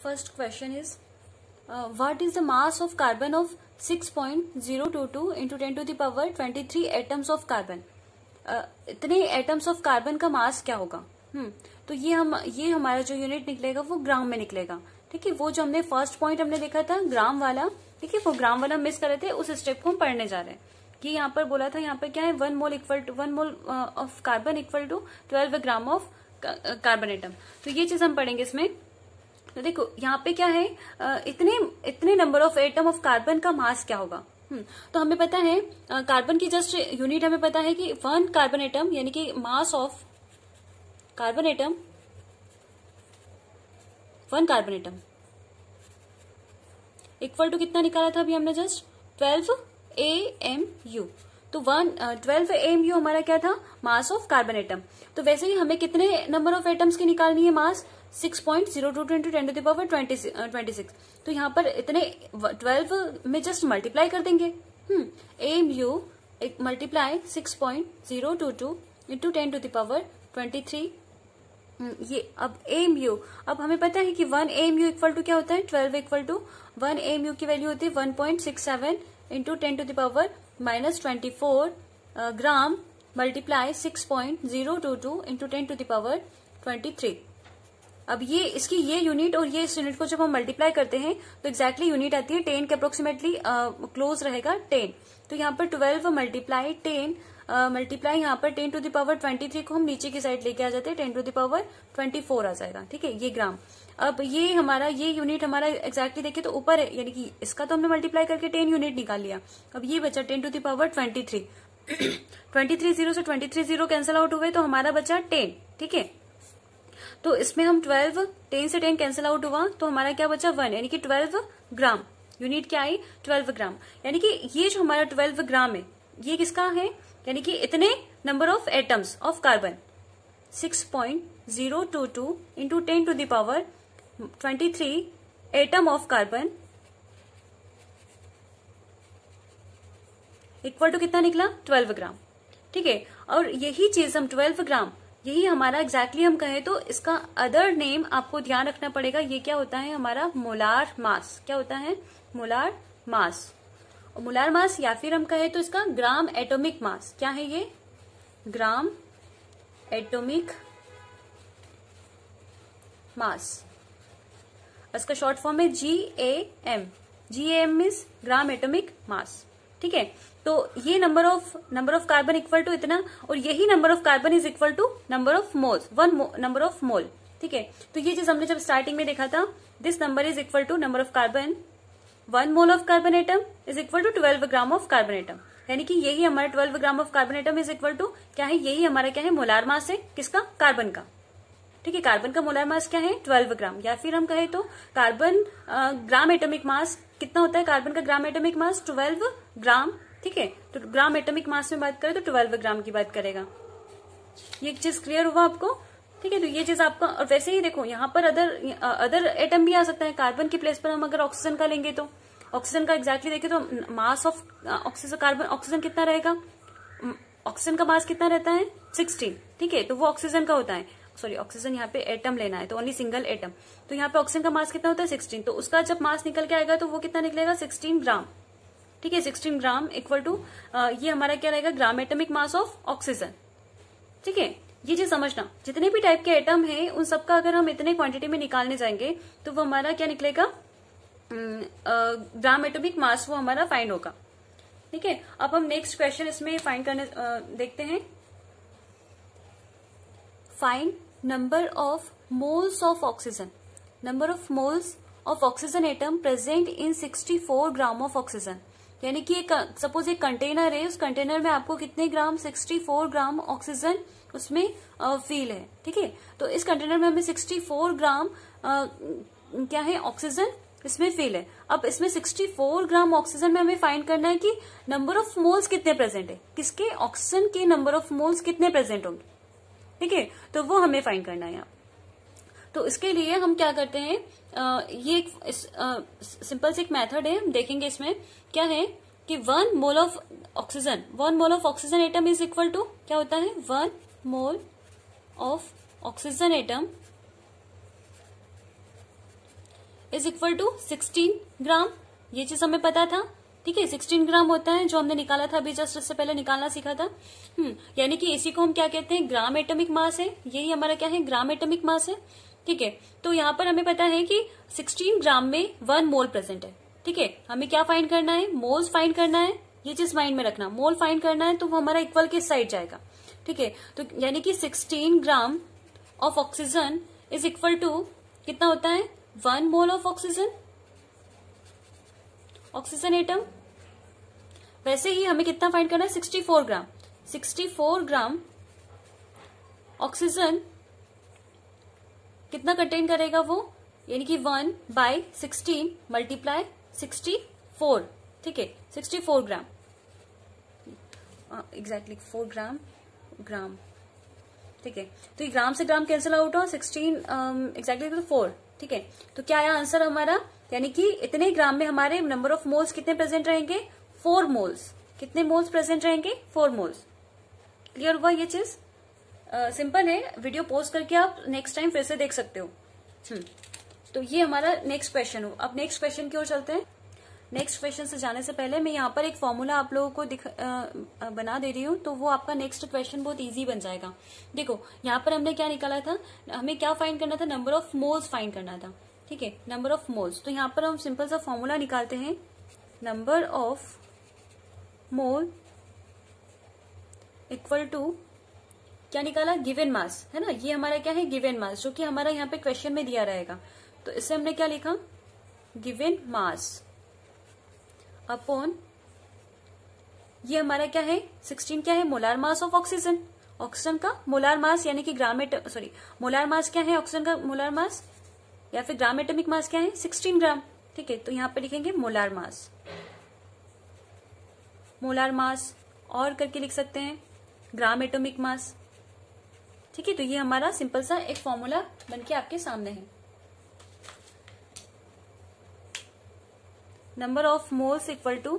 First question is, what is the mass of carbon of 6.022 into 10 to the power 23 atoms of carbon? इतने atoms of carbon का मास क्या होगा? तो ये हमारा जो यूनिट निकलेगा वो ग्राम में निकलेगा. ठीक है, वो जो हमने फर्स्ट पॉइंट हमने देखा था ग्राम वाला, ठीक है, वो ग्राम वाला मिस कर रहे थे, उस स्टेप को हम पढ़ने जा रहे हैं. कि यहाँ पर बोला था, यहाँ पर क्या है, 1 mole of carbon equal to 12 gram of carbon atom. तो ये चीज हम पढ़ेंगे इसमें. तो देखो यहाँ पे क्या है, इतने number of atom of carbon का मास क्या होगा. तो हमें पता है कार्बन की जस्ट यूनिट हमें पता है कि 1 कार्बन एटम यानी कि mass of carbon atom, 1 carbon atom equal to कितना निकाला था अभी हमने जस्ट 12 AMU. तो 12 AMU हमारा क्या था, मास ऑफ कार्बन एटम. तो वैसे ही हमें कितने नंबर ऑफ एटम्स की निकालनी है मास, 6.022 into 10 to the power 26. तो यहाँ पर इतने 12 में जस्ट मल्टीप्लाई कर देंगे. AMU multiply 6.022 into 10 to the power 23. ये अब AMU, अब हमें पता है कि 1 AMU इक्वल टू क्या होता है, 12 इक्वल टू 1 AMU की वैल्यू होती है 1.67 into 10 to the power -24 gram multiply 6.022 into 10 to the power 23. अब ये यूनिट और ये इस यूनिट को जब हम मल्टीप्लाई करते हैं तो एग्जैक्टली यूनिट आती है 10 के अप्रोक्सीमेटली क्लोज रहेगा 10. तो यहाँ पर 12 मल्टीप्लाई 10 मल्टीप्लाई यहाँ पर 10 to the power 23 को हम नीचे की साइड लेके आ जाते हैं, 10 to the power 24 आ जाएगा. ठीक है, ये ग्राम. अब ये यूनिट हमारा एग्जैक्टली देखिए तो ऊपर है, यानी कि इसका तो हमने मल्टीप्लाई करके 10 यूनिट निकाल लिया. अब ये बचा 10 to the power 23. 23 जीरो से 23 जीरो कैंसिल आउट हुए तो हमारा बचा 10. ठीक है, तो इसमें हम 12, 10 से 10 कैंसिल आउट हुआ तो हमारा क्या बचा 1, यानी कि 12 ग्राम. यूनिट क्या आई, 12 ग्राम. यानी कि ये जो हमारा 12 ग्राम है ये किसका है, यानी कि इतने number of atoms of carbon 6.022 into 10 to the power 23 atom of carbon equal to कितना निकला, 12 ग्राम. ठीक है, और यही चीज हम 12 ग्राम, यही हमारा एग्जैक्टली हम कहें तो इसका अदर नेम आपको ध्यान रखना पड़ेगा. ये क्या होता है, हमारा मोलार मास. क्या होता है, मोलार मास. और मोलार मास या फिर हम कहें तो इसका ग्राम एटॉमिक मास. क्या है ये, ग्राम एटॉमिक मास. इसका शॉर्ट फॉर्म है GAM. GAM means gram atomic mass. ठीक है, तो ये number of carbon equal to इतना, और यही number of carbon is equal to number of moles, number of mole. ठीक है, तो ये चीज हमने जब स्टार्टिंग में देखा था, this number is equal to number of carbon, 1 mole of carbon atom is equal to 12 gram of carbon atom. यानी कि यही हमारा 12 gram of carbon atom is equal to क्या है, यही हमारा क्या है, मोलार मास है. किसका, कार्बन का. ठीक है, कार्बन का मोलार मास क्या है, 12 ग्राम. या फिर हम कहें तो कार्बन ग्राम एटॉमिक मास कितना होता है, कार्बन का ग्राम एटॉमिक मास 12 ग्राम. ठीक है, तो ग्राम एटॉमिक मास में बात करें तो 12 ग्राम की बात करेगा. ये चीज क्लियर हुआ आपको. ठीक है, तो ये चीज आपका. और वैसे ही देखो यहाँ पर अदर एटम भी आ सकता है. कार्बन की प्लेस पर हम अगर ऑक्सीजन का लेंगे तो ऑक्सीजन का एग्जैक्टली देखें तो mass of oxygen, carbon oxygen कितना रहेगा, ऑक्सीजन का मास कितना रहता है, 16. ठीक है, तो वो ऑक्सीजन का होता है. सॉरी, ऑक्सीजन यहाँ पे एटम लेना है तो ओनली सिंगल एटम. तो यहाँ पे ऑक्सीजन का मास कितना होता है, 16. तो उसका जब मास निकल के आएगा तो वो कितना निकलेगा, 16 ग्राम. ठीक है, 16 ग्राम इक्वल टू ये हमारा क्या रहेगा, ग्राम एटॉमिक मास ऑफ ऑक्सीजन. ठीक है, ये चीज समझना. जितने भी टाइप के एटम है उन सबका अगर हम इतने क्वांटिटी में निकालने जाएंगे तो वो हमारा क्या निकलेगा, ग्राम एटॉमिक मास वो हमारा फाइंड होगा. ठीक है, अब हम नेक्स्ट क्वेश्चन इसमें फाइंड करने देखते हैं. Find number of moles of oxygen. Number of moles of oxygen atom present in 64 gram of oxygen. यानी कि सपोज एक कंटेनर है, उस कंटेनर में आपको कितने ग्राम, 64 ग्राम ऑक्सीजन उसमें फील है. ठीक है, तो इस कंटेनर में हमें 64 ग्राम क्या है, ऑक्सीजन इसमें फील है. अब इसमें 64 ग्राम ऑक्सीजन में हमें फाइंड करना है कि नंबर ऑफ मोल्स कितने प्रेजेंट है, किसके, ऑक्सीजन के नंबर ऑफ मोल्स कितने प्रेजेंट होंगे. ठीक है, तो वो हमें फाइंड करना है. तो इसके लिए हम क्या करते हैं, ये सिंपल से एक मेथड है, हम देखेंगे इसमें क्या है कि 1 mole of oxygen atom is equal to क्या होता है, 1 mole of oxygen atom is equal to 16 gram, ये चीज हमें पता था। ठीक है, 16 ग्राम होता है, जो हमने निकाला था अभी जस्ट इससे पहले निकालना सीखा था। यानी कि इसी को हम क्या कहते हैं, ग्राम एटॉमिक मास है। यही हमारा क्या है, ग्राम एटॉमिक मास है। ठीक है, तो यहाँ पर हमें पता है कि 16 ग्राम में 1 मोल प्रेजेंट है। ठीक है, हमें क्या फाइंड करना है, मोल्स फाइंड करना है। ये चीज माइंड में रखना, मोल फाइंड करना है तो वो हमारा इक्वल के साइड जाएगा। ठीक है, तो यानी कि 16 gram of oxygen is equal to कितना होता है, 1 mole of oxygen, oxygen atom. वैसे ही हमें कितना फाइंड करना है, 64 ग्राम। 64 ग्राम ऑक्सीजन कितना कंटेन करेगा वो, यानी कि 1/16 मल्टीप्लाई 64। ठीक है, 64 ग्राम, एग्जैक्टली 4 ग्राम। ठीक है, तो ये ग्राम से ग्राम कैंसिल आउट हुआ, 16 एग्जैक्टली तो 4। ठीक है, तो क्या आया आंसर हमारा, यानी कि इतने ग्राम में हमारे नंबर ऑफ मोल्स कितने प्रेजेंट रहेंगे, 4 मोल्स। कितने मोल्स प्रेजेंट रहेंगे, 4 मोल्स। क्लियर हुआ ये चीज, सिंपल है। वीडियो पोस्ट करके आप नेक्स्ट टाइम फिर से देख सकते हो। तो ये हमारा नेक्स्ट क्वेश्चन हो। अब नेक्स्ट क्वेश्चन की ओर चलते हैं। नेक्स्ट क्वेश्चन से जाने से पहले मैं यहाँ पर एक फॉर्मूला आप लोगों को बना दे रही हूँ, तो वो आपका नेक्स्ट क्वेश्चन बहुत इजी बन जाएगा। देखो यहाँ पर हमने क्या निकाला था, हमें क्या फाइंड करना था, नंबर ऑफ मोल्स फाइंड करना था। ठीक है, नंबर ऑफ मोल्स। तो यहाँ पर हम सिंपल सा फॉर्मूला निकालते हैं, number of mole equal to क्या निकाला, गिवन मास, है ना। ये हमारा क्या है, गिवन मास, जो कि हमारा यहाँ पे क्वेश्चन में दिया रहेगा। तो इससे हमने क्या लिखा, गिवन मास अपॉन ये हमारा क्या है, 16 क्या है, molar mass of oxygen. Oxygen का मोलार मास, यानी कि मोलार मास क्या है, ऑक्सीजन का मोलार मास या फिर ग्राम एटॉमिक मास क्या है, 16 ग्राम। ठीक है, तो यहाँ पे लिखेंगे मोलार मास, मोलार मास, और करके लिख सकते हैं ग्राम एटॉमिक मास। ठीक है, तो ये हमारा सिंपल सा एक फॉर्मूला बनके आपके सामने है। Number of moles equal to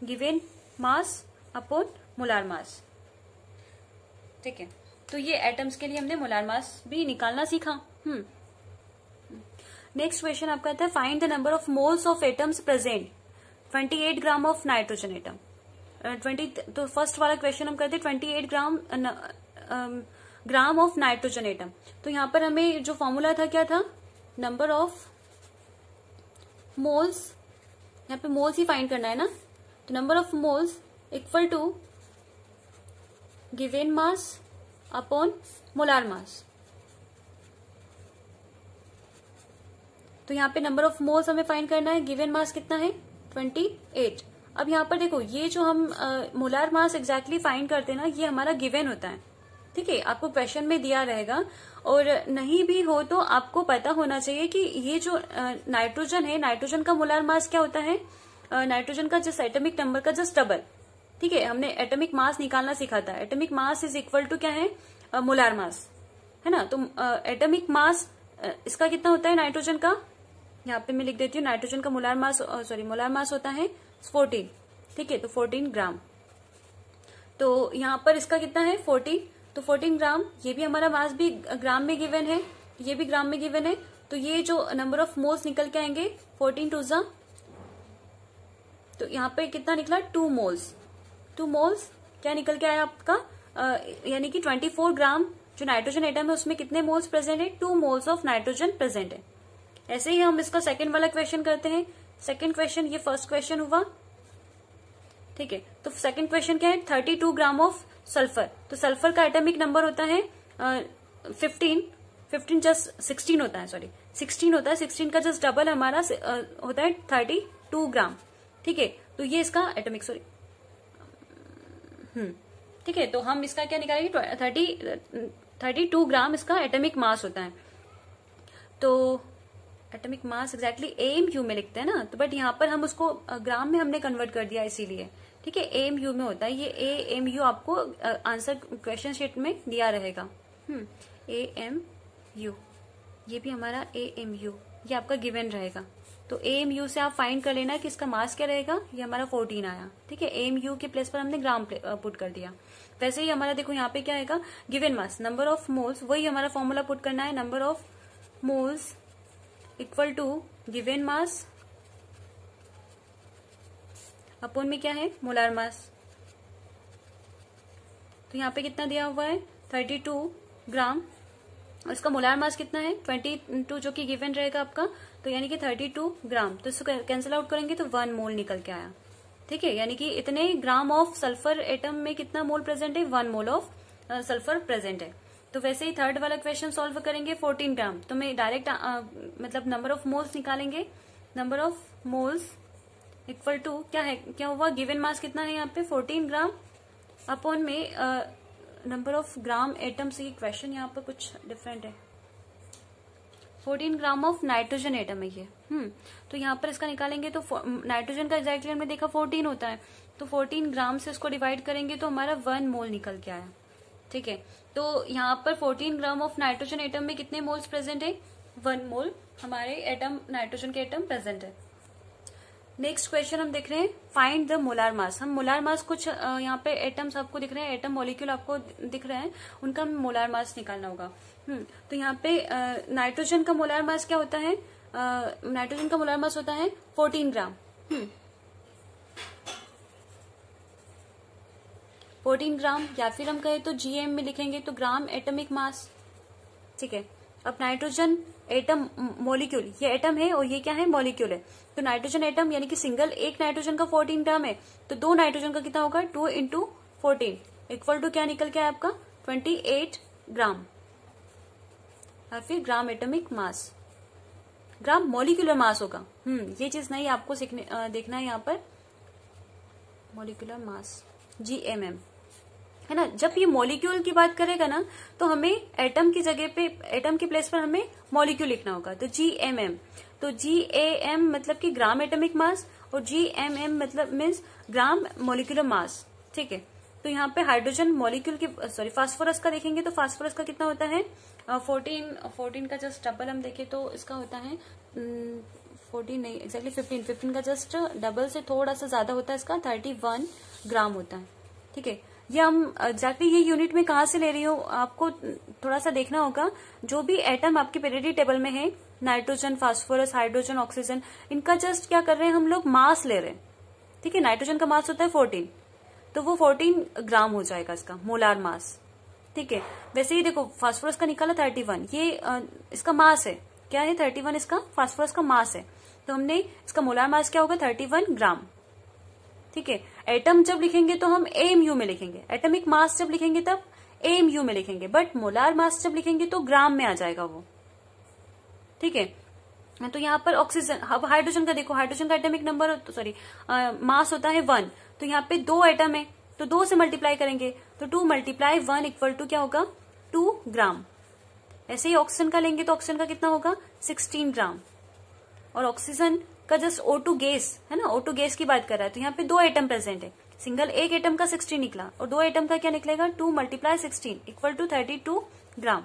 given mass upon molar mass. ठीक है, तो ये एटम्स के लिए हमने मोलार मास भी निकालना सीखा। नेक्स्ट क्वेश्चन आपका आता है, find the number of moles of atoms present 28 gram of nitrogen atom. 20, तो फर्स्ट वाला क्वेश्चन हम करते 28 ग्राम ऑफ नाइट्रोजन एटम। तो यहाँ पर हमें जो फॉर्मूला था क्या था, नंबर ऑफ मोल्स, यहाँ पे मोल्स ही फाइंड करना है ना। तो number of moles equal to given mass upon molar mass. तो यहाँ पे नंबर ऑफ मोल्स हमें फाइंड करना है, गिवन मास कितना है, 28। अब यहाँ पर देखो, ये जो हम मोलार मास एग्जैक्टली फाइंड करते हैं ना, ये हमारा गिवन होता है। ठीक है, आपको क्वेश्चन में दिया रहेगा, और नहीं भी हो तो आपको पता होना चाहिए कि ये जो नाइट्रोजन है, नाइट्रोजन का मोलार मास क्या होता है, नाइट्रोजन का जस्ट एटॉमिक नंबर का जस्ट डबल। ठीक है, हमने एटॉमिक मास निकालना सीखा था। Atomic mass is equal to क्या है, मोलार मास, है ना। तो एटॉमिक मास इसका कितना होता है नाइट्रोजन का, यहाँ पे मैं लिख देती हूँ, नाइट्रोजन का मोलार मास होता है 14। ठीक है, तो 14 ग्राम। तो यहाँ पर इसका कितना है, 14, तो 14 ग्राम। ये भी हमारा मास भी ग्राम में गिवन है, ये भी ग्राम में गिवन है। तो ये जो नंबर ऑफ मोल्स निकल के आएंगे 14 टू जा, तो यहाँ पे कितना निकला, 2 मोल्स। 2 मोल्स क्या निकल के आया आपका, यानी कि 24 ग्राम जो नाइट्रोजन एटम है उसमें कितने मोल्स प्रेजेंट है, 2 मोल्स ऑफ नाइट्रोजन प्रेजेंट है। ऐसे ही हम इसका सेकंड वाला क्वेश्चन करते हैं। सेकंड क्वेश्चन, ये फर्स्ट क्वेश्चन हुआ। ठीक है, तो सेकंड क्वेश्चन क्या है, 32 ग्राम ऑफ सल्फर। तो सल्फर का एटॉमिक नंबर होता है 15 जस्ट 16 होता है, 16 होता है। 16 का जस्ट डबल हमारा होता है 32 ग्राम। ठीक है, तो ये इसका एटॉमिक ठीक है, तो हम इसका क्या निकालेंगे, 32 ग्राम इसका एटॉमिक मास होता है। तो एटॉमिक मास एग्जैक्टली AMU में लिखते हैं ना, तो बट यहाँ पर हम उसको ग्राम में हमने कन्वर्ट कर दिया इसीलिए। ठीक है, AMU में होता है ये, AMU आपको आंसर क्वेश्चन शीट में दिया रहेगा। AMU, ये भी हमारा AMU, ये आपका गिवन रहेगा। तो AMU से आप फाइंड कर लेना कि इसका मास क्या रहेगा, ये हमारा 14 आया। ठीक है, AMU के प्लेस पर हमने ग्राम पुट कर दिया। वैसे ही हमारा देखो यहाँ पे क्या आएगा, given mass, number of moles, वही हमारा फॉर्मूला पुट करना है, number of moles equal to given mass upon में क्या है, मोलार मास। तो यहाँ पे कितना दिया हुआ है, 32 ग्राम, और इसका मोलार मास कितना है, 22 जो कि गिवन रहेगा आपका, तो यानी कि 32 ग्राम। तो इसको कैंसिल आउट करेंगे तो 1 मोल निकल के आया। ठीक है, यानी कि इतने ग्राम ऑफ सल्फर एटम में कितना मोल प्रेजेंट है, 1 मोल ऑफ सल्फर प्रेजेंट है। तो वैसे ही थर्ड वाला क्वेश्चन सॉल्व करेंगे, 14 ग्राम। तो मैं डायरेक्ट मतलब नंबर ऑफ मोल्स निकालेंगे, number of moles equal to क्या है, क्या हुआ, गिवन मास कितना है यहाँ पे 14 ग्राम अपॉन में नंबर ऑफ ग्राम एटम से, क्वेश्चन यहाँ पर कुछ डिफरेंट है, 14 ग्राम ऑफ नाइट्रोजन एटम है ये। तो यहाँ पर इसका निकालेंगे तो नाइट्रोजन का एग्जैक्टली हमने देखा 14 होता है, तो 14 ग्राम से इसको डिवाइड करेंगे तो हमारा 1 मोल निकल के आया। ठीक है, तो यहाँ पर 14 ग्राम ऑफ नाइट्रोजन एटम में कितने मोल्स प्रेजेंट है, 1 मोल हमारे एटम, नाइट्रोजन के एटम प्रेजेंट है। नेक्स्ट क्वेश्चन हम देख रहे हैं, फाइंड द मोलार मास। हम मोलार मास कुछ यहाँ पे एटम्स आपको दिख रहे हैं, एटम मॉलिक्यूल आपको दिख रहे हैं, उनका मोलार मास निकालना होगा। तो यहाँ पे नाइट्रोजन का मोलार मास क्या होता है, नाइट्रोजन का मोलार मास होता है 14 ग्राम। 14 ग्राम, या फिर हम कहें तो जीएम में लिखेंगे तो ग्राम एटॉमिक मास। ठीक है, अब नाइट्रोजन एटम मॉलिक्यूल, ये एटम है और ये क्या है, मॉलिक्यूल है। तो नाइट्रोजन एटम यानी कि सिंगल एक नाइट्रोजन का 14 ग्राम है, तो 2 नाइट्रोजन का कितना होगा, 2 × 14 इक्वल टू क्या निकल के आया आपका, 28 ग्राम, और फिर ग्राम एटॉमिक मास, ग्राम मॉलिक्यूलर मास होगा। ये चीज नहीं आपको देखना है यहाँ पर, मॉलिक्यूलर मास GMM है ना। जब ये मॉलिक्यूल की बात करेगा ना तो हमें एटम की जगह पे, एटम की प्लेस पर हमें मॉलिक्यूल लिखना होगा, तो GMM। तो GAM मतलब कि ग्राम एटॉमिक मास, और GMM मतलब मीन्स ग्राम मॉलिक्यूलर मास। ठीक है, तो यहाँ पे हाइड्रोजन मॉलिक्यूल की, सॉरी फास्फोरस का देखेंगे तो फास्फोरस का कितना होता है, 14 का जस्ट डबल हम देखें तो इसका होता है 14 नहीं, एक्जैक्टली 15 का जस्ट डबल से थोड़ा सा ज्यादा होता है, इसका 31 ग्राम होता है। ठीक है, ये हम एग्जैक्टली ये यूनिट में कहाँ से ले रही हूँ आपको थोड़ा सा देखना होगा। जो भी एटम आपके पीरियोडिक टेबल में है, नाइट्रोजन, फास्फोरस, हाइड्रोजन, ऑक्सीजन, इनका जस्ट क्या कर रहे हैं हम लोग, मास ले रहे हैं। ठीक है, नाइट्रोजन का मास होता है 14, तो वो 14 ग्राम हो जाएगा इसका मोलार मास। ठीक है, वैसे ही देखो फास्फोरस का निकाला 31, ये इसका मास है, क्या है 31, इसका फास्फोरस का मास है, तो हमने इसका मोलार मास क्या होगा 31 ग्राम। ठीक है, एटम जब लिखेंगे तो हम AMU में लिखेंगे, एटॉमिक मास जब लिखेंगे तब AMU में लिखेंगे, बट मोलार मास जब लिखेंगे तो ग्राम में आ जाएगा वो। ठीक है, तो यहाँ पर ऑक्सीजन, अब हाइड्रोजन का देखो, हाइड्रोजन का एटॉमिक नंबर, सॉरी मास होता है 1, तो यहाँ पे 2 एटम है तो 2 से मल्टीप्लाई करेंगे तो 2 × 1 इक्वल टू क्या होगा, 2 ग्राम। ऐसे ही ऑक्सीजन का लेंगे तो ऑक्सीजन का कितना होगा, 16 ग्राम। और ऑक्सीजन का जस्ट O2 गैस है ना, O2 गैस की बात कर रहा है, तो यहाँ पे 2 एटम प्रेजेंट है, सिंगल एक एटम का 16 निकला, और 2 एटम का क्या निकलेगा, 2 × 16 इक्वल टू 32 ग्राम।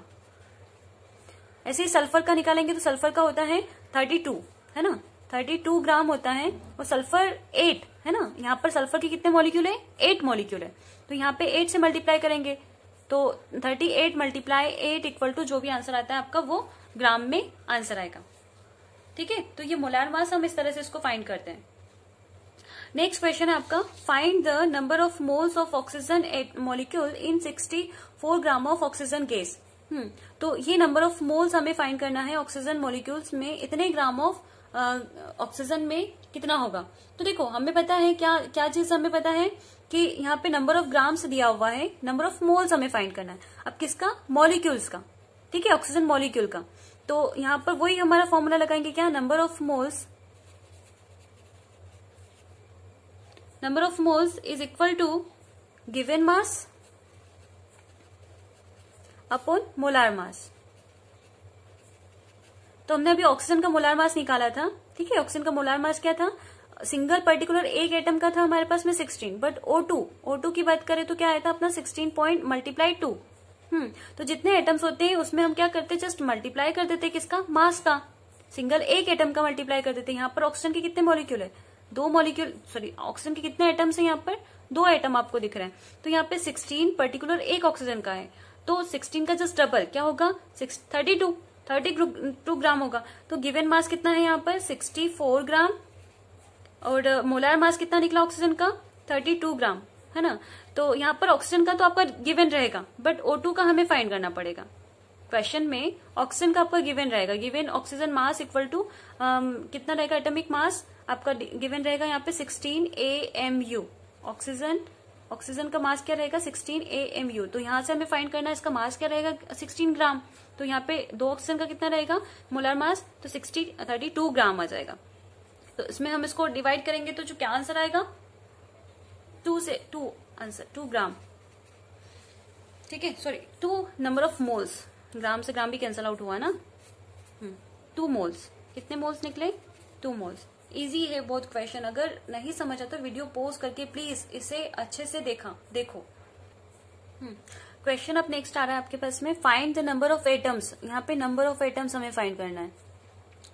ऐसे ही सल्फर का निकालेंगे तो सल्फर का होता है 32 है ना, 32 ग्राम होता है, और सल्फर 8 है ना। यहाँ पर सल्फर के कितने मॉलिक्यूल है, 8 मॉलिक्यूल है, तो यहाँ पे 8 से मल्टीप्लाई करेंगे तो 38 × 8 इक्वल टू जो भी आंसर आता है आपका वो ग्राम में आंसर आएगा। ठीक है, तो ये मोलार मास हम इस तरह से इसको फाइंड करते हैं। नेक्स्ट क्वेश्चन है आपका, find the number of moles of oxygen molecule in 64 gram of oxygen gas. तो ये नंबर ऑफ मोल्स हमें फाइंड करना है, ऑक्सीजन मॉलिक्यूल्स में इतने ग्राम ऑफ ऑक्सीजन में कितना होगा। तो देखो हमें पता है क्या क्या चीज हमें पता है कि यहाँ पे नंबर ऑफ ग्राम्स दिया हुआ है, नंबर ऑफ मोल्स हमें फाइंड करना है। अब किसका, मॉलिक्यूल्स का। ठीक है, ऑक्सीजन मॉलिक्यूल का। तो यहाँ पर वही हमारा फॉर्मूला लगाएंगे, क्या, number of moles is equal to given mass upon molar mass. तो हमने अभी ऑक्सीजन का मोलार मास निकाला था। ठीक है, ऑक्सीजन का मोलार मास क्या था, सिंगल पर्टिकुलर एक एटम का था हमारे पास में 16, बट O2 की बात करें तो क्या आया था अपना 16 पॉइंट मल्टीप्लाई 2। तो जितने एटम्स होते हैं उसमें हम क्या करते, जस्ट मल्टीप्लाई कर देते किसका, मास का, सिंगल एक एटम का मल्टीप्लाई कर देते। यहाँ पर ऑक्सीजन के कितने मॉलिक्यूल है, 2 मॉलिक्यूल, सॉरी ऑक्सीजन के कितने एटम्स हैं, यहाँ पर 2 एटम आपको दिख रहे हैं। तो यहाँ पे 16 पर्टिकुलर एक ऑक्सीजन का है, तो 16 का जस्ट डबल क्या होगा, 32। 32 ग्राम होगा। तो गिवन मास कितना है यहाँ पर 64 ग्राम, और मोलार मास कितना निकला ऑक्सीजन का 32 ग्राम, है ना। तो यहाँ पर ऑक्सीजन का तो आपका गिवन रहेगा, बट O2 का हमें फाइंड करना पड़ेगा। क्वेश्चन में ऑक्सीजन का आपका गिवन रहेगा, given oxygen mass equal to कितना रहेगा, एटॉमिक मास आपका गिवन रहेगा यहाँ पे 16 AMU। ऑक्सीजन का मास क्या रहेगा 16 AMU। तो यहाँ से हमें फाइंड करना है इसका मास क्या रहेगा 16 ग्राम। तो यहाँ पे 2 ऑक्सीजन का कितना रहेगा मोलर मास, तो 32 ग्राम आ जाएगा। तो इसमें हम इसको डिवाइड करेंगे तो जो क्या आंसर आएगा 2 ग्राम, ठीक है, सॉरी 2 नंबर ऑफ मोल्स, ग्राम से ग्राम भी कैंसल आउट हुआ ना। 2 मोल्स, कितने मोल्स निकले 2 मोल्स। इजी है बहुत क्वेश्चन, अगर नहीं समझ आता तो वीडियो पॉज करके प्लीज इसे अच्छे से देखो। क्वेश्चन अब नेक्स्ट आ रहा है आपके पास में, find the number of atoms. यहाँ पे नंबर ऑफ एटम्स हमें फाइंड करना है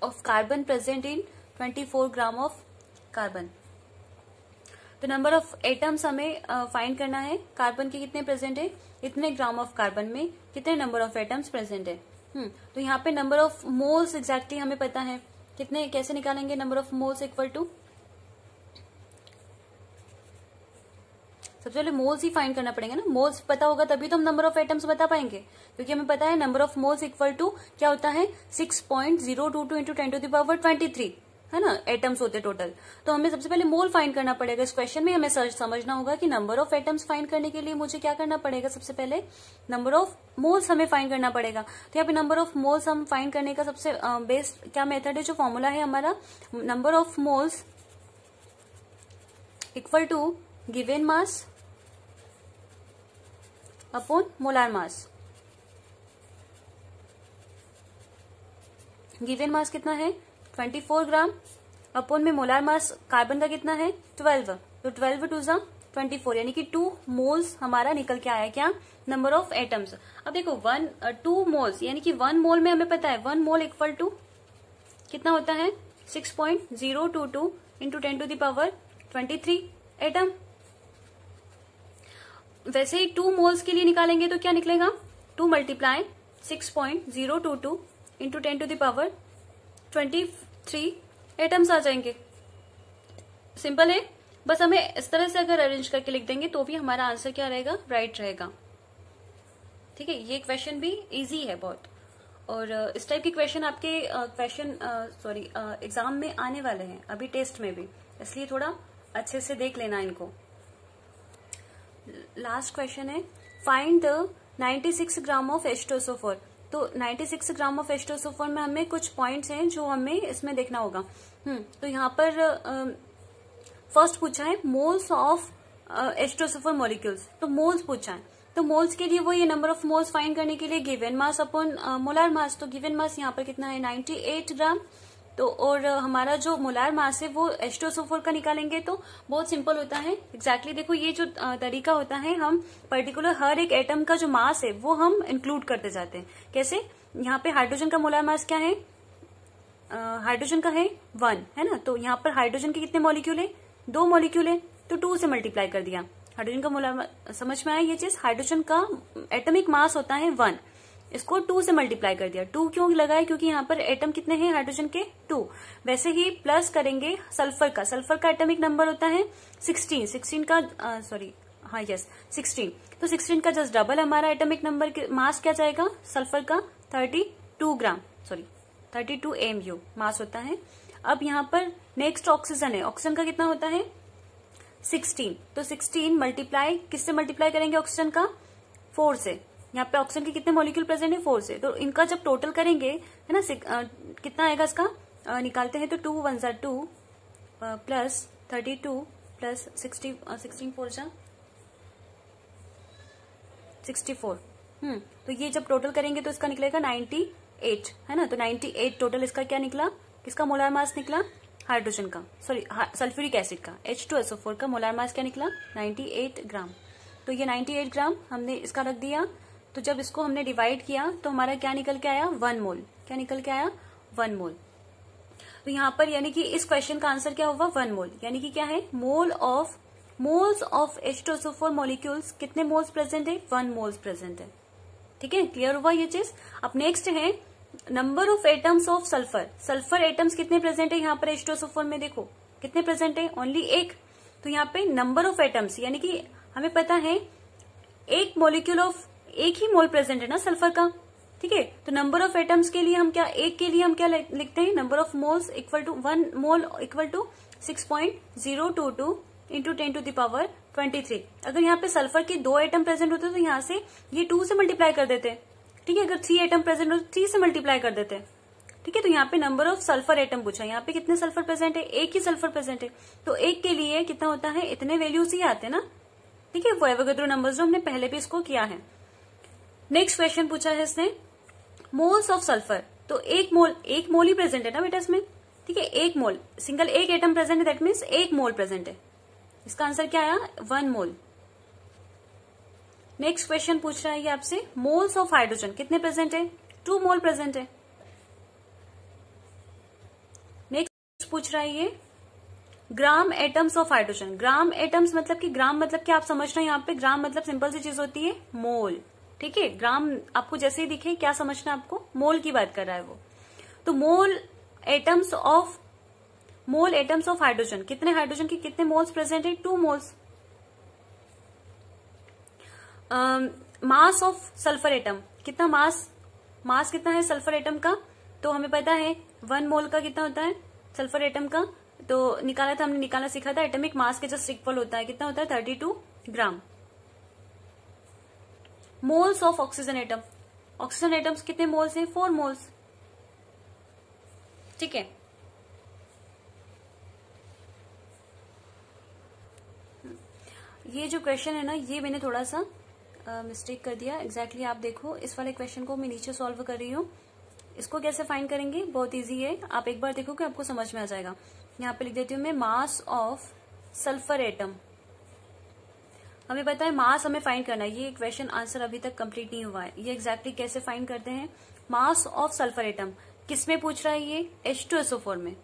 of carbon present in 24 gram of carbon. तो नंबर ऑफ एटम्स हमें फाइंड करना है, कार्बन के कितने प्रेजेंट है, इतने ग्राम ऑफ कार्बन में कितने नंबर ऑफ एटम्स प्रेजेंट है। तो यहाँ पे नंबर ऑफ मोल्स एग्जैक्टली हमें पता है कितने, कैसे निकालेंगे number of moles equal to, सबसे पहले मोल्स ही फाइंड करना पड़ेगा ना। मोल्स पता होगा तभी तो हम नंबर ऑफ एटम्स बता पाएंगे, क्योंकि हमें पता है number of moles equal to क्या होता है 6.022 इंटू 10⁻23, है ना, एटम्स होते टोटल। तो हमें सबसे पहले मोल फाइंड करना पड़ेगा। इस क्वेश्चन में हमें समझना होगा कि नंबर ऑफ एटम्स फाइंड करने के लिए मुझे क्या करना पड़ेगा, सबसे पहले नंबर ऑफ मोल्स हमें फाइंड करना पड़ेगा। तो यहाँ पे नंबर ऑफ मोल्स हम फाइंड करने का सबसे बेस्ट क्या मेथड है, जो फॉर्मूला है हमारा, number of moles equal to given mass upon molar mass. Given mass कितना है 24 ग्राम, अपॉन में मोलार मास कार्बन का कितना है 12, तो 12 टू 24, यानी कि 2 मोल्स हमारा निकल के आया क्या, नंबर ऑफ एटम्स। अब देखो 2 मोल्स यानी कि 1 मोल में हमें पता है 1 मोल इक्वल टू कितना होता है 6.022 इंटू 10⁻23 एटम। वैसे ही 2 मोल्स के लिए निकालेंगे तो क्या निकलेगा 2 मल्टीप्लाई 6.022 इंटू 10⁻23 एटम्स आ जाएंगे। सिंपल है, बस हमें इस तरह से अगर अरेंज करके लिख देंगे तो भी हमारा आंसर क्या रहेगा, राइट रहेगा। ठीक है, ये क्वेश्चन भी इजी है बहुत, और इस टाइप के क्वेश्चन आपके एग्जाम में आने वाले हैं, अभी टेस्ट में भी, इसलिए थोड़ा अच्छे से देख लेना इनको। लास्ट क्वेश्चन है, find the 96 gram of H2SO4। तो 96 ग्राम ऑफ H2SO4 में हमें कुछ पॉइंट्स हैं जो हमें इसमें देखना होगा। तो यहाँ पर फर्स्ट पूछा है मोल्स ऑफ H2SO4 मॉलिक्यूल्स, तो मोल्स पूछा है। तो मोल्स के लिए वो ये नंबर ऑफ मोल्स फाइंड करने के लिए given mass upon molar mass. तो गिवन मास यहाँ पर कितना है 98 ग्राम, तो और हमारा जो मोलार मास है वो H2SO4 का निकालेंगे। तो बहुत सिंपल होता है एग्जैक्टली देखो ये जो तरीका होता है, हम पर्टिकुलर हर एक एटम का जो मास है वो हम इंक्लूड करते जाते हैं। कैसे, यहाँ पे हाइड्रोजन का मोलार मास क्या है, हाइड्रोजन का है 1, है ना। तो यहाँ पर हाइड्रोजन के कितने मॉलिक्यूल है 2 मॉलिक्यूल है, तो 2 से मल्टीप्लाई कर दिया। हाइड्रोजन का मोलार, समझ में आया ये चीज, हाइड्रोजन का एटॉमिक मास होता है 1, इसको 2 से मल्टीप्लाई कर दिया। 2 क्यों लगाए, क्योंकि यहाँ पर एटम कितने हैं हाइड्रोजन के 2। वैसे ही प्लस करेंगे सल्फर का, सल्फर का एटॉमिक नंबर होता है 16 का 16, तो 16 का जस्ट डबल हमारा एटॉमिक नंबर मास क्या जाएगा सल्फर का 32 AMU मास होता है। अब यहाँ पर नेक्स्ट ऑक्सीजन है, ऑक्सीजन का कितना होता है 16, तो 16 मल्टीप्लाई किससे मल्टीप्लाई करेंगे ऑक्सीजन का 4 से। यहाँ पे ऑक्सीजन के कितने मॉलिक्यूल प्रेजेंट है 4 से, तो इनका जब टोटल करेंगे है ना कितना आएगा इसका, निकालते हैं तो 2 1 2 प्लस 32 प्लस 16 4 64। तो ये जब टोटल करेंगे तो इसका निकलेगा 98, है ना। तो 98 टोटल इसका क्या निकला, किसका मोलार मास निकला, हाइड्रोजन का, सॉरी सल्फ्यूरिक एसिड का, H2SO4 का मोलार मास क्या निकला 98 ग्राम। तो ये 98 ग्राम हमने इसका रख दिया। तो जब इसको हमने डिवाइड किया तो हमारा क्या निकल के आया 1 मोल, क्या निकल के आया 1 मोल। तो यहाँ पर यानी कि इस क्वेश्चन का आंसर क्या होगा 1 मोल, यानी कि क्या है मोल्स ऑफ H2SO4 मॉलिक्यूल्स, कितने मोल्स प्रेजेंट है 1 मोल्स प्रेजेंट है। ठीक है, क्लियर हुआ ये चीज। अब नेक्स्ट है number of atoms of sulphur, sulphur atoms कितने प्रेजेंट है यहाँ पर H2SO4 में, देखो कितने प्रेजेंट है, ओनली एक। तो यहाँ पे नंबर ऑफ एटम्स यानी कि हमें पता है एक मॉलिक्यूल ऑफ, एक ही मोल प्रेजेंट है ना सल्फर का, ठीक है। तो नंबर ऑफ एटम्स के लिए हम क्या, एक के लिए हम क्या लिखते हैं, number of moles equal to 1 mole equal to 6.022 into 10⁻23। अगर यहाँ पे सल्फर के 2 एटम प्रेजेंट होते तो यहाँ से ये 2 से मल्टीप्लाई कर देते, ठीक है। अगर 3 एटम प्रेजेंट हो तो 3 से मल्टीप्लाई कर देते, ठीक है। तो यहाँ पे नंबर ऑफ सल्फर एटम पूछा, यहाँ पे कितने सल्फर प्रेजेंट है, एक ही सल्फर प्रेजेंट है। तो एक के लिए कितना होता है, इतने वैल्यूज ही आते ना, ठीक है। वो एवोगैड्रो नंबर्स जो हमने पहले भी इसको किया है। नेक्स्ट क्वेश्चन पूछा है इसने, मोल्स ऑफ सल्फर। तो एक मोल ही प्रेजेंट है ना बेटा इसमें, ठीक है। एक मोल, सिंगल एक एटम प्रेजेंट है, दैट मीन्स एक मोल प्रेजेंट है। इसका आंसर क्या आया, 1 मोल। नेक्स्ट क्वेश्चन पूछ रहा है ये आपसे, मोल्स ऑफ हाइड्रोजन कितने प्रेजेंट है, 2 मोल प्रेजेंट है। नेक्स्ट पूछ रहा है ये, gram atoms of hydrogen. Gram atoms मतलब कि, ग्राम मतलब कि आप समझना यहाँ पे, ग्राम मतलब सिंपल सी चीज होती है मोल, ठीक है। ग्राम आपको जैसे ही दिखे क्या समझना आपको, मोल की बात कर रहा है वो। तो मोल एटम्स ऑफ हाइड्रोजन, कितने हाइड्रोजन के कितने मोल्स प्रेजेंट है, 2 moles. Mass of sulphur atom, कितना मास कितना है सल्फर एटम का, तो हमें पता है 1 मोल का कितना होता है सल्फर एटम का, तो निकाला था हमने, निकालना सीखा था, एटमिक मास के जस्ट इक्वल होता है, कितना होता है 32 gram. Moles of oxygen atom, oxygen atoms कितने मोल्स हैं, 4 मोल्स, ठीक है। ये जो क्वेश्चन है ना, ये मैंने थोड़ा सा मिस्टेक कर दिया, एग्जैक्टली आप देखो, इस वाले क्वेश्चन को मैं नीचे सॉल्व कर रही हूँ। इसको कैसे फाइंड करेंगे, बहुत इजी है, आप एक बार देखो कि आपको समझ में आ जाएगा। यहाँ पे लिख देती हूँ मैं, मास ऑफ सल्फर एटम। हमें पता है मास हमें फाइंड करना है, ये क्वेश्चन आंसर अभी तक कंप्लीट नहीं हुआ है। ये एग्जैक्टली कैसे फाइंड करते हैं, मास ऑफ सल्फर एटम किस में पूछ रहा है, ये H2SO4 में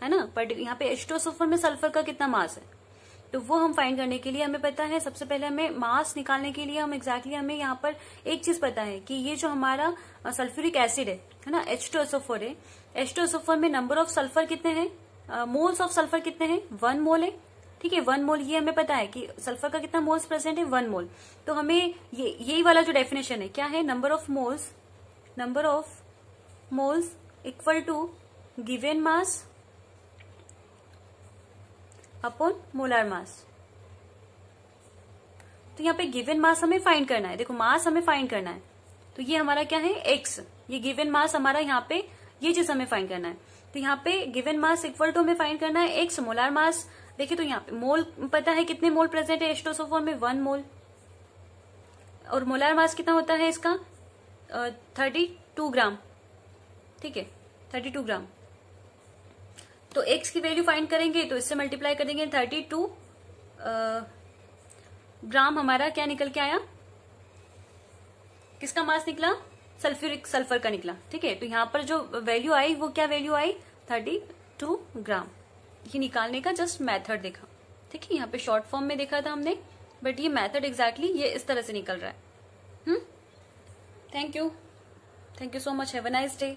है ना, बट यहाँ पे H2SO4 में सल्फर का कितना मास है, तो वो हम फाइंड करने के लिए हमें पता है, सबसे पहले हमें मास निकालने के लिए हम एग्जैक्टली हमें यहाँ पर एक चीज पता है कि ये जो हमारा सल्फ्यूरिक एसिड है ना, H2SO4 है, H2SO4 में नंबर ऑफ सल्फर कितने हैं, मोल्स ऑफ सल्फर कितने हैं, 1 मोल है, ठीक है। 1 मोल, ये हमें पता है कि सल्फर का कितना मोल्स प्रेजेंट है, 1 मोल। तो हमें यही वाला जो डेफिनेशन है क्या है, number of moles equal to given mass upon molar mass. तो यहाँ पे गिवन मास हमें फाइंड करना है, देखो मास हमें फाइंड करना है, तो ये हमारा क्या है, x, ये गिवन मास हमारा, यहाँ पे ये चीज हमें फाइंड करना है। तो यहाँ पे गिवन मास इक्वल टू हमें फाइंड करना है x, मोलर मास देखिए, तो यहाँ पे मोल पता है कितने मोल प्रेजेंट है H2SO4 में, 1 मोल, और मोलर मास कितना होता है इसका 32 ग्राम, ठीक है 32 ग्राम। तो x की वैल्यू फाइंड करेंगे तो इससे मल्टीप्लाई करेंगे, 32 ग्राम हमारा क्या निकल के आया, किसका मास निकला, सल्फर का निकला, ठीक है। तो यहाँ पर जो वैल्यू आई वो क्या वैल्यू आई, 32 ग्राम। ये निकालने का जस्ट मेथड देखा, ठीक है। यहाँ पे शॉर्ट फॉर्म में देखा था हमने, बट ये मेथड एग्जैक्टली ये इस तरह से निकल रहा है। Thank you so much, have a nice day.